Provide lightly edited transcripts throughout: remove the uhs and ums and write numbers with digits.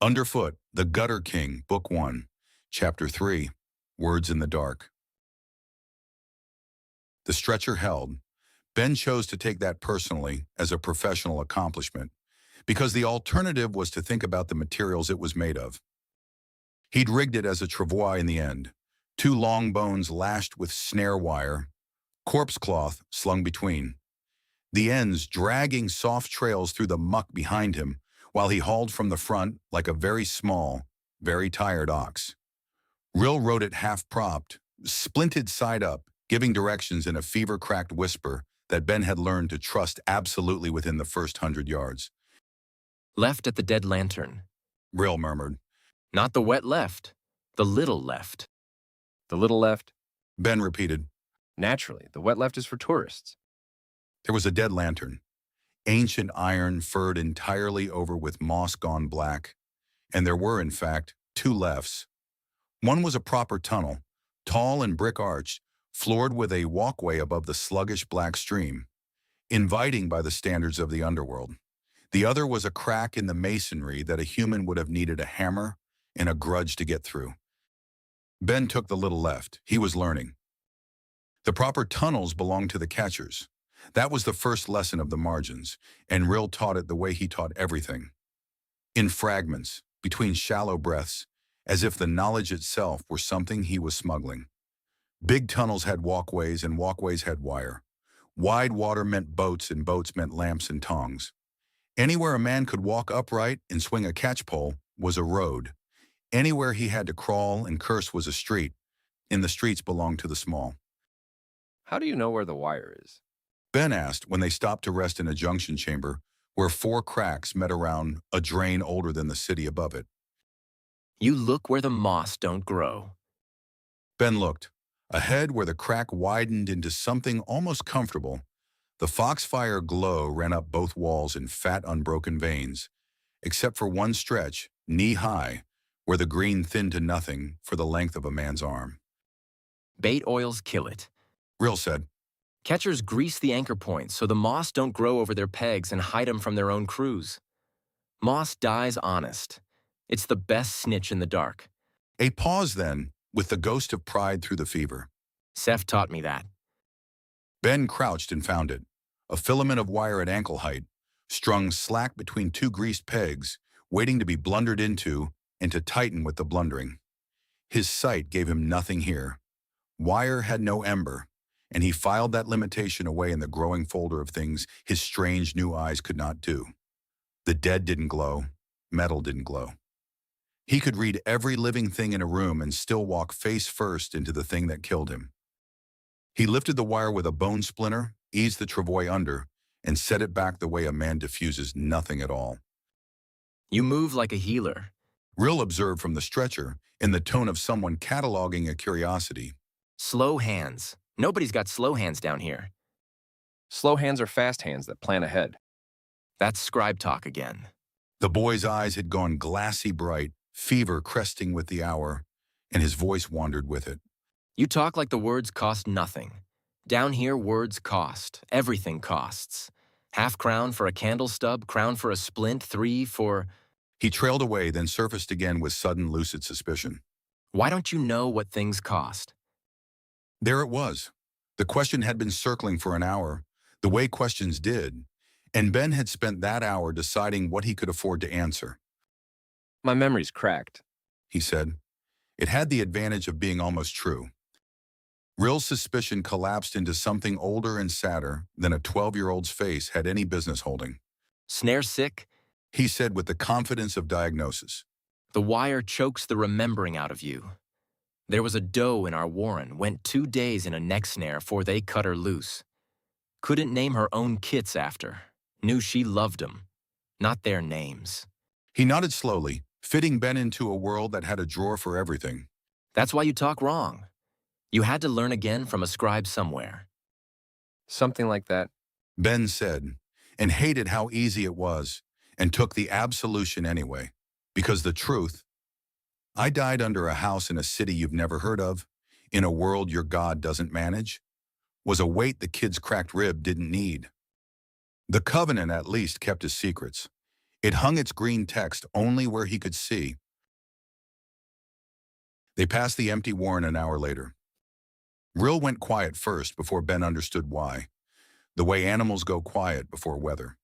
Underfoot, The Gutter King, Book 1, Chapter 3, Words in the Dark. The stretcher held. Ben chose to take that personally as a professional accomplishment, because the alternative was to think about the materials it was made of. He'd rigged it as a travois in the end, 2 long bones lashed with snare wire, corpse cloth slung between, the ends dragging soft trails through the muck behind him while he hauled from the front like a very small, very tired ox. Rill rode it half-propped, splinted side up, giving directions in a fever-cracked whisper that Ben had learned to trust absolutely within the first 100 yards. Left at the dead lantern. Rill murmured. Not the wet left, the little left. The little left? Ben repeated. Naturally, the wet left is for tourists. There was a dead lantern, ancient iron furred entirely over with moss gone black, and there were, in fact, 2 lefts. One was a proper tunnel, tall and brick-arched, floored with a walkway above the sluggish black stream, inviting by the standards of the underworld. The other was a crack in the masonry that a human would have needed a hammer and a grudge to get through. Ben took the little left. He was learning. The proper tunnels belonged to the catchers. That was the first lesson of the margins, and Rill taught it the way he taught everything. In fragments, between shallow breaths, as if the knowledge itself were something he was smuggling. Big tunnels had walkways, and walkways had wire. Wide water meant boats, and boats meant lamps and tongs. Anywhere a man could walk upright and swing a catchpole was a road. Anywhere he had to crawl and curse was a street, and the streets belonged to the small. How do you know where the wire is? Ben asked when they stopped to rest in a junction chamber where 4 cracks met around a drain older than the city above it. You look where the moss don't grow. Ben looked. Ahead, where the crack widened into something almost comfortable, the foxfire glow ran up both walls in fat, unbroken veins, except for one stretch, knee-high, where the green thinned to nothing for the length of a man's arm. Bait oils kill it. Rill said. Catchers grease the anchor points so the moss don't grow over their pegs and hide them from their own crews. Moss dies honest. It's the best snitch in the dark. A pause then, with the ghost of pride through the fever. Seth taught me that. Ben crouched and found it, a filament of wire at ankle height, strung slack between 2 greased pegs, waiting to be blundered into and to tighten with the blundering. His sight gave him nothing here. Wire had no ember, and he filed that limitation away in the growing folder of things his strange new eyes could not do. The dead didn't glow. Metal didn't glow. He could read every living thing in a room and still walk face first into the thing that killed him. He lifted the wire with a bone splinter, eased the travois under, and set it back the way a man diffuses nothing at all. You move like a healer. Rill observed from the stretcher in the tone of someone cataloging a curiosity. Slow hands. Nobody's got slow hands down here. Slow hands are fast hands that plan ahead. That's scribe talk again. The boy's eyes had gone glassy bright, fever cresting with the hour, and his voice wandered with it. You talk like the words cost nothing. Down here, words cost. Everything costs. $half-crown for a candle stub, crown for a splint, 3 for... He trailed away, then surfaced again with sudden lucid suspicion. Why don't you know what things cost? There it was. The question had been circling for an hour, the way questions did, and Ben had spent that hour deciding what he could afford to answer. My memory's cracked, he said. It had the advantage of being almost true. Rill's suspicion collapsed into something older and sadder than a 12-year-old's face had any business holding. Snare sick? He said with the confidence of diagnosis. The wire chokes the remembering out of you. There was a doe in our warren, went 2 days in a neck snare afore they cut her loose. Couldn't name her own kits after. Knew she loved 'em. Not their names. He nodded slowly, fitting Ben into a world that had a drawer for everything. That's why you talk wrong. You had to learn again from a scribe somewhere. Something like that. Ben said, and hated how easy it was, and took the absolution anyway, because the truth, I died under a house in a city you've never heard of, in a world your God doesn't manage, was a weight the kid's cracked rib didn't need. The Covenant at least kept his secrets. It hung its green text only where he could see. They passed the empty warren an hour later. Rill went quiet first before Ben understood why, the way animals go quiet before weather.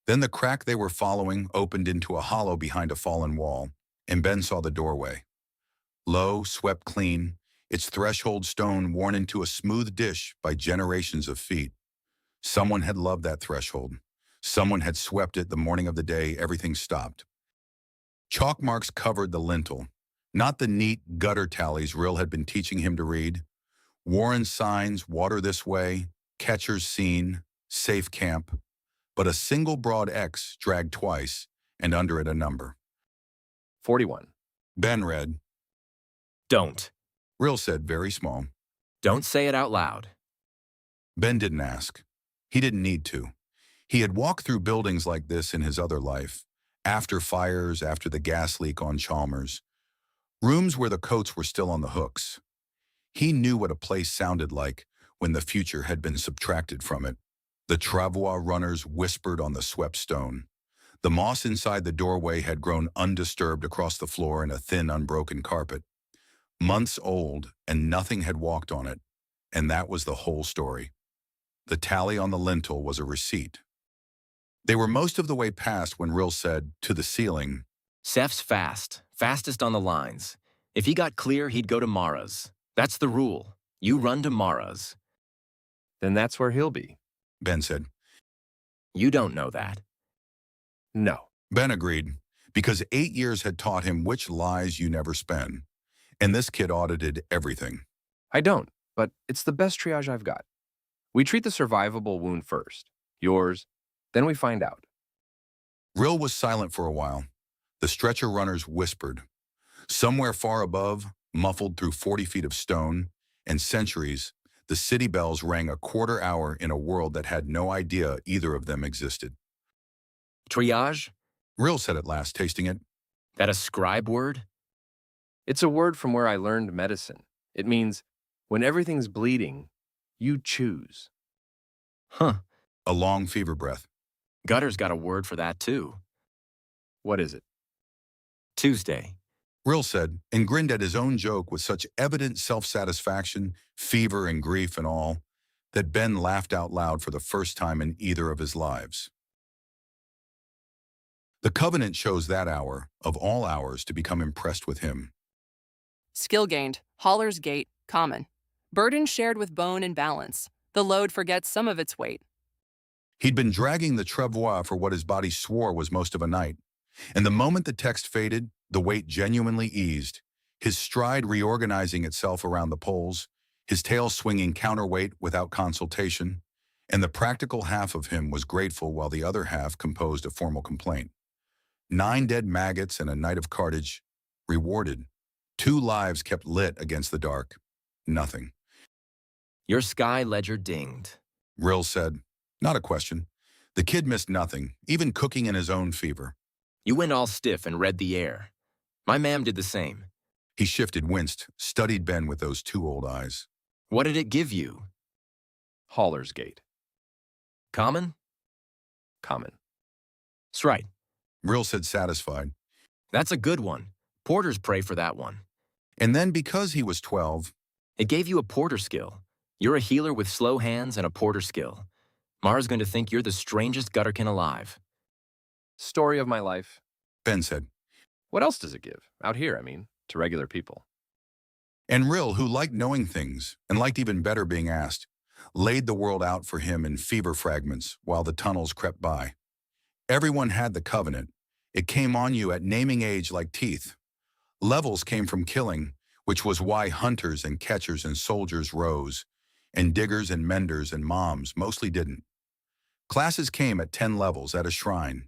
Then the crack they were following opened into a hollow behind a fallen wall, and Ben saw the doorway. Low, swept clean, its threshold stone worn into a smooth dish by generations of feet. Someone had loved that threshold. Someone had swept it the morning of the day everything stopped. Chalk marks covered the lintel, not the neat gutter tallies Rill had been teaching him to read. Warren signs, water this way, catchers seen, safe camp, but a single broad X dragged twice, and under it a number. 41. Ben read. Don't. Rill said very small. Don't say it out loud. Ben didn't ask. He didn't need to. He had walked through buildings like this in his other life, after fires, after the gas leak on Chalmers, rooms where the coats were still on the hooks. He knew what a place sounded like when the future had been subtracted from it. The travois runners whispered on the swept stone. The moss inside the doorway had grown undisturbed across the floor in a thin, unbroken carpet. Months old, and nothing had walked on it, and that was the whole story. The tally on the lintel was a receipt. They were most of the way past when Rill said, to the ceiling, Ceph's fast, fastest on the lines. If he got clear, he'd go to Mara's. That's the rule. You run to Mara's. Then that's where he'll be. Ben said. You don't know that. No. Ben agreed, because 8 years had taught him which lies you never spend. And this kid audited everything. I don't, but it's the best triage I've got. We treat the survivable wound first. Yours. Then we find out. Rill was silent for a while. The stretcher runners whispered. Somewhere far above, muffled through 40 feet of stone and centuries, the city bells rang a quarter hour in a world that had no idea either of them existed. Triage? Rill said at last, tasting it. That a scribe word? It's a word from where I learned medicine. It means, when everything's bleeding, you choose. Huh. A long fever breath. Gutter's got a word for that, too. What is it? Tuesday. Rill said, and grinned at his own joke with such evident self-satisfaction, fever and grief and all, that Ben laughed out loud for the first time in either of his lives. The Covenant chose that hour, of all hours, to become impressed with him. Skill gained. Hauler's gait. Common. Burden shared with bone and balance. The load forgets some of its weight. He'd been dragging the travois for what his body swore was most of a night, and the moment the text faded, the weight genuinely eased, his stride reorganizing itself around the poles, his tail swinging counterweight without consultation, and the practical half of him was grateful while the other half composed a formal complaint. 9 dead maggots and a night of cartage, rewarded. 2 lives kept lit against the dark. Nothing. Your sky ledger dinged. Rill said, not a question. The kid missed nothing, even cooking in his own fever. You went all stiff and read the air. My ma'am did the same. He shifted, winced, studied Ben with those 2 old eyes. What did it give you? Hauler's gait. Common? Common. That's right. Rill said, satisfied. That's a good one. Porters pray for that one. And then because he was 12, It gave you a porter skill. You're a healer with slow hands and a porter skill. Mara's going to think you're the strangest gutterkin alive. Story of my life. Ben said. What else does it give? Out here, I mean, to regular people. And Rill, who liked knowing things, and liked even better being asked, laid the world out for him in fever fragments while the tunnels crept by. Everyone had the Covenant. It came on you at naming age like teeth. Levels came from killing, which was why hunters and catchers and soldiers rose, and diggers and menders and moms mostly didn't. Classes came at 10 levels at a shrine.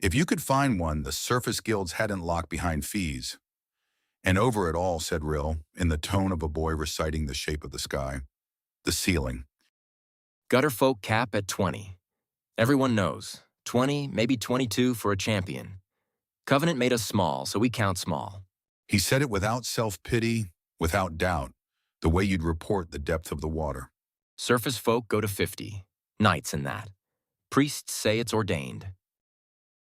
If you could find one, the surface guilds hadn't locked behind fees. And over it all, said Rill, in the tone of a boy reciting the shape of the sky, the ceiling. Gutter folk cap at 20. Everyone knows. 20, maybe 22 for a champion. Covenant made us small, so we count small. He said it without self-pity, without doubt, the way you'd report the depth of the water. Surface folk go to 50. Knights in that. Priests say it's ordained.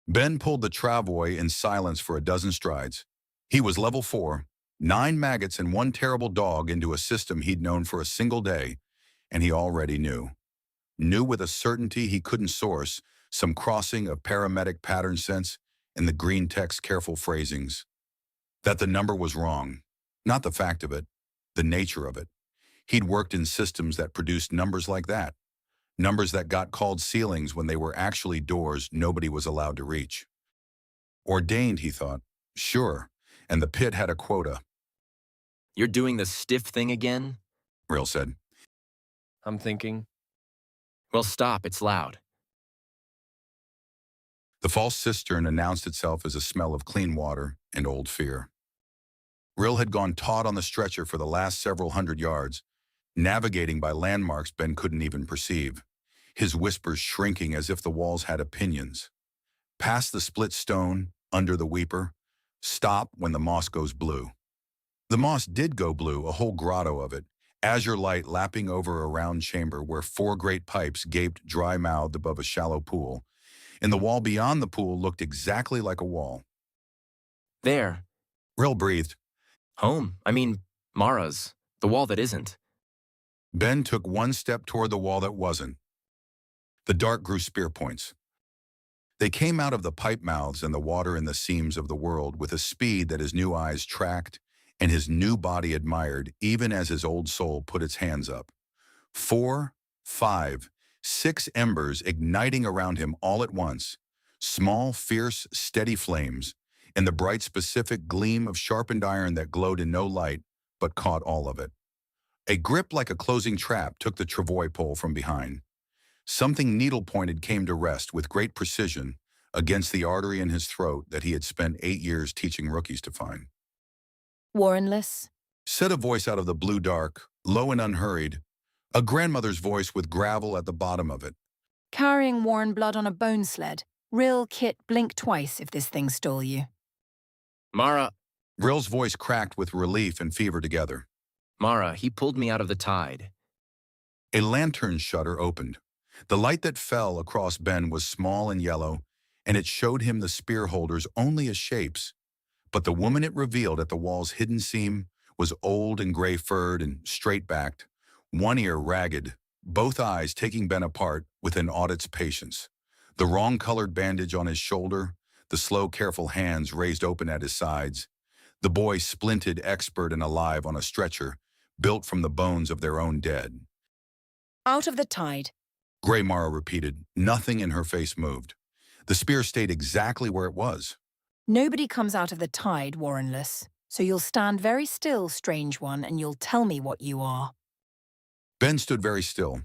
Ben pulled the travois in silence for a dozen strides. He was level 4, 9 maggots and 1 terrible dog into a system he'd known for a single day, and he already knew with a certainty he couldn't source, some crossing of paramedic pattern sense and the green text careful phrasings. That the number was wrong. Not the fact of it, the nature of it. He'd worked in systems that produced numbers like that. Numbers that got called ceilings when they were actually doors nobody was allowed to reach. Ordained, he thought. Sure, and the pit had a quota. You're doing the stiff thing again? Rill said. I'm thinking. Well, stop, it's loud. The false cistern announced itself as a smell of clean water and old fear. Rill had gone taut on the stretcher for the last several hundred yards, navigating by landmarks Ben couldn't even perceive, his whispers shrinking as if the walls had opinions. Past the split stone, under the weeper, stop when the moss goes blue. The moss did go blue, a whole grotto of it, azure light lapping over a round chamber where 4 great pipes gaped dry-mouthed above a shallow pool, and the wall beyond the pool looked exactly like a wall. There. Rill breathed. Home. I mean, Mara's. The wall that isn't. Ben took 1 step toward the wall that wasn't. The dark grew spear points. They came out of the pipe mouths and the water in the seams of the world with a speed that his new eyes tracked and his new body admired, even as his old soul put its hands up. 4, 5, 6 embers igniting around him all at once, small, fierce, steady flames, and the bright specific gleam of sharpened iron that glowed in no light, but caught all of it. A grip like a closing trap took the travois pole from behind. Something needle-pointed came to rest with great precision against the artery in his throat that he had spent 8 years teaching rookies to find. Warrenless? Said a voice out of the blue dark, low and unhurried, a grandmother's voice with gravel at the bottom of it. Carrying Warren blood on a bone sled. Rill, Kit, blink twice if this thing stole you. Mara. Rill's voice cracked with relief and fever together. Mara, he pulled me out of the tide. A lantern shutter opened. The light that fell across Ben was small and yellow, and it showed him the spear holders only as shapes. But the woman it revealed at the wall's hidden seam was old and gray-furred and straight-backed, one ear ragged, both eyes taking Ben apart with an audit's patience. The wrong-colored bandage on his shoulder, the slow, careful hands raised open at his sides, the boy splinted, expert and alive on a stretcher, built from the bones of their own dead. Out of the tide. Grey Mara repeated. Nothing in her face moved. The spear stayed exactly where it was. Nobody comes out of the tide, Warrenless. So you'll stand very still, strange one, and you'll tell me what you are. Ben stood very still.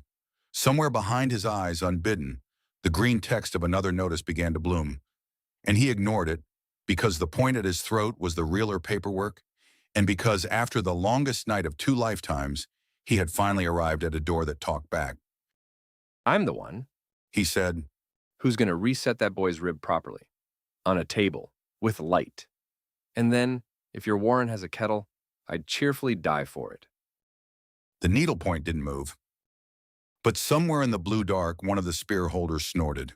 Somewhere behind his eyes, unbidden, the green text of another notice began to bloom. And he ignored it, because the point at his throat was the realer paperwork, and because after the longest night of 2 lifetimes, he had finally arrived at a door that talked back. I'm the one He said, who's going to reset that boy's rib properly. On a table, with light. And then, if your Warren has a kettle, I'd cheerfully die for it. the needlepoint didn't move. But somewhere in the blue dark, one of the spear holders snorted.